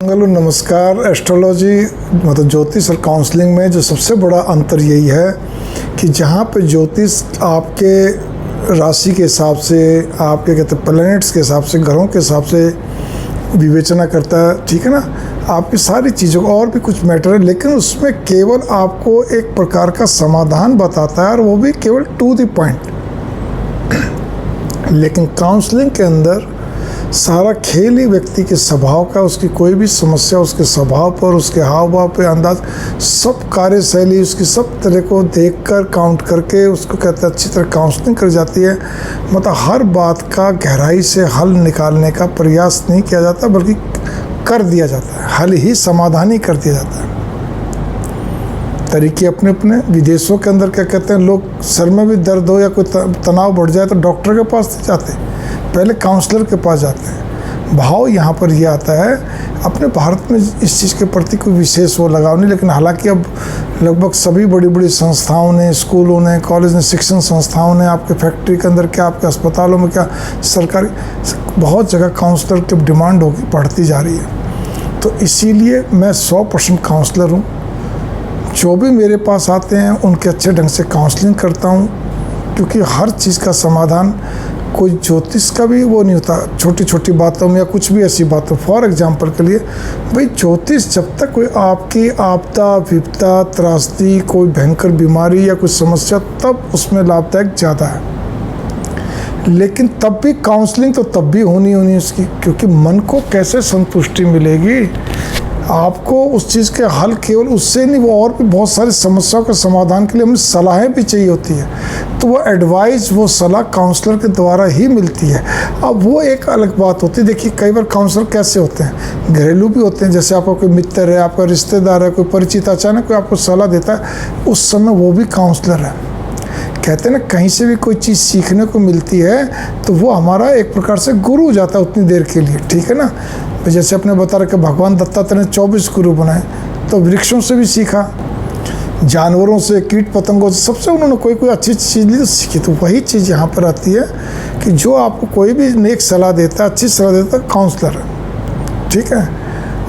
Hello नमस्कार। Astrology मतलब ज्योतिष और काउंसलिंग में जो सबसे बड़ा अंतर यही है कि जहाँ पे ज्योतिष आपके राशि के हिसाब से, आपके कहते हैं प्लैनेट्स के हिसाब से, ग्रहों के हिसाब से विवेचना करता है, ठीक है ना, आपकी सारी चीज़ों को, और भी कुछ मैटर है, लेकिन उसमें केवल आपको एक प्रकार का समाधान बताता है और वो भी केवल टू द पॉइंट। लेकिन काउंसलिंग के अंदर सारा खेल ही व्यक्ति के स्वभाव का, उसकी कोई भी समस्या उसके स्वभाव पर, उसके हाव भाव पे अंदाज, सब कार्यशैली उसकी सब तरह को देखकर काउंट करके उसको कहते हैं अच्छी तरह काउंसलिंग कर जाती है। मतलब हर बात का गहराई से हल निकालने का प्रयास नहीं किया जाता, बल्कि कर दिया जाता है, हल ही समाधान ही कर दिया जाता है। तरीके अपने अपने। विदेशों के अंदर क्या कहते हैं, लोग सर में भी दर्द हो या कोई तनाव बढ़ जाए तो डॉक्टर के पास नहीं जाते, पहले काउंसलर के पास जाते हैं। भाव यहाँ पर ये आता है, अपने भारत में इस चीज़ के प्रति कोई विशेष वो लगाव नहीं, लेकिन हालांकि अब लगभग सभी बड़ी बड़ी संस्थाओं ने, स्कूलों ने, कॉलेज ने, शिक्षण संस्थाओं ने, आपके फैक्ट्री के अंदर क्या, आपके अस्पतालों में क्या, सरकारी बहुत जगह काउंसलर की डिमांड होगी, बढ़ती जा रही है। तो इसीलिए मैं 100% काउंसलर हूँ। जो भी मेरे पास आते हैं उनके अच्छे ढंग से काउंसलिंग करता हूँ, क्योंकि हर चीज़ का समाधान कोई ज्योतिष का भी वो नहीं होता छोटी छोटी बातों में या कुछ भी ऐसी बातों। फॉर एग्जांपल के लिए भाई, ज्योतिष जब तक कोई आपकी आपदा, विपदा, त्रासदी, कोई भयंकर बीमारी या कोई समस्या, तब उसमें लाभदायक ज़्यादा है। लेकिन तब भी काउंसलिंग तो तब भी होनी उसकी, क्योंकि मन को कैसे संतुष्टि मिलेगी, आपको उस चीज़ के हल केवल उससे नहीं, वो और भी बहुत सारी समस्याओं के समाधान के लिए हमें सलाहें भी चाहिए होती है। तो वो एडवाइस, वो सलाह काउंसलर के द्वारा ही मिलती है। अब वो एक अलग बात होती है। देखिए, कई बार काउंसलर कैसे होते हैं, घरेलू भी होते हैं। जैसे आपका कोई मित्र है, आपका रिश्तेदार है, कोई परिचित अचानक कोई आपको सलाह देता है, उस समय वो भी काउंसलर है। कहते हैं ना, कहीं से भी कोई चीज़ सीखने को मिलती है तो वो हमारा एक प्रकार से गुरु हो जाता है उतनी देर के लिए, ठीक है ना। जैसे आपने बता रखा, भगवान दत्तात्रेय ने 24 गुरु बनाए, तो वृक्षों से भी सीखा, जानवरों से, कीट पतंगों से, सबसे उन्होंने कोई अच्छी चीज़ ली तो सीखी। तो वही चीज़ यहाँ पर आती है कि जो आपको कोई भी नेक सलाह देता है, अच्छी सलाह देता है, काउंसलर है, ठीक है।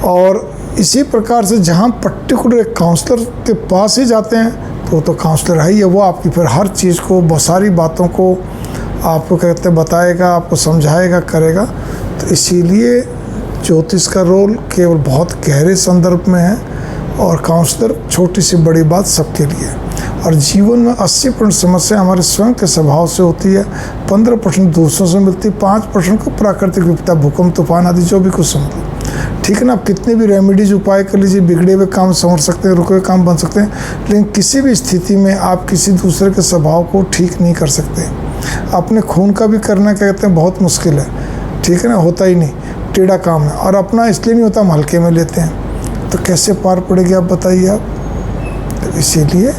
और इसी प्रकार से जहाँ पर्टिकुलर एक काउंसलर के पास ही जाते हैं तो काउंसलर है ही है। वो आपकी फिर हर चीज़ को, सारी बातों को आपको कहते हैं बताएगा, आपको समझाएगा, करेगा। तो इसीलिए ज्योतिष का रोल केवल बहुत गहरे संदर्भ में है, और काउंसलर छोटी सी बड़ी बात सबके लिए। और जीवन में 80% समस्या हमारे स्वयं के स्वभाव से होती है, 15% दूसरों से मिलती है, 5% को प्राकृतिक विपदा, भूकंप, तूफान आदि जो भी कुछ समझ, ठीक है ना। आप कितने भी रेमेडीज उपाय कर लीजिए, बिगड़े हुए काम संवर सकते हैं, रुके हुए काम बन सकते हैं, लेकिन किसी भी स्थिति में आप किसी दूसरे के स्वभाव को ठीक नहीं कर सकते। अपने खून का भी करना क्या कहते हैं बहुत मुश्किल है, ठीक है ना, होता ही नहीं, टेढ़ा काम है। और अपना इसलिए नहीं होता, हम हल्के में लेते हैं, तो कैसे पार पड़ेगी आप बताइए आप। तो इसीलिए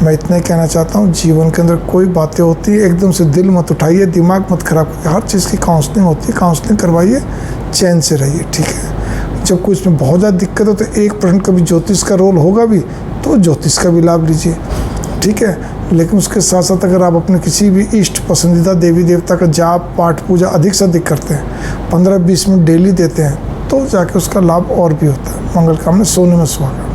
मैं इतना ही कहना चाहता हूँ, जीवन के अंदर कोई बातें होती है एकदम से दिल मत उठाइए, दिमाग मत खराब करिए, हर चीज़ की काउंसलिंग होती है, काउंसलिंग करवाइए, चैन से रहिए, ठीक है। जब कोई इसमें बहुत ज़्यादा दिक्कत हो तो 1% का भी ज्योतिष का रोल होगा भी, तो ज्योतिष का भी लाभ लीजिए, ठीक है। लेकिन उसके साथ साथ अगर आप अपने किसी भी इष्ट पसंदीदा देवी देवता का जाप, पाठ, पूजा अधिक से अधिक करते हैं, 15-20 मिनट डेली देते हैं, तो जाके उसका लाभ और भी होता है। मंगल कामना, सोने में सुहागा।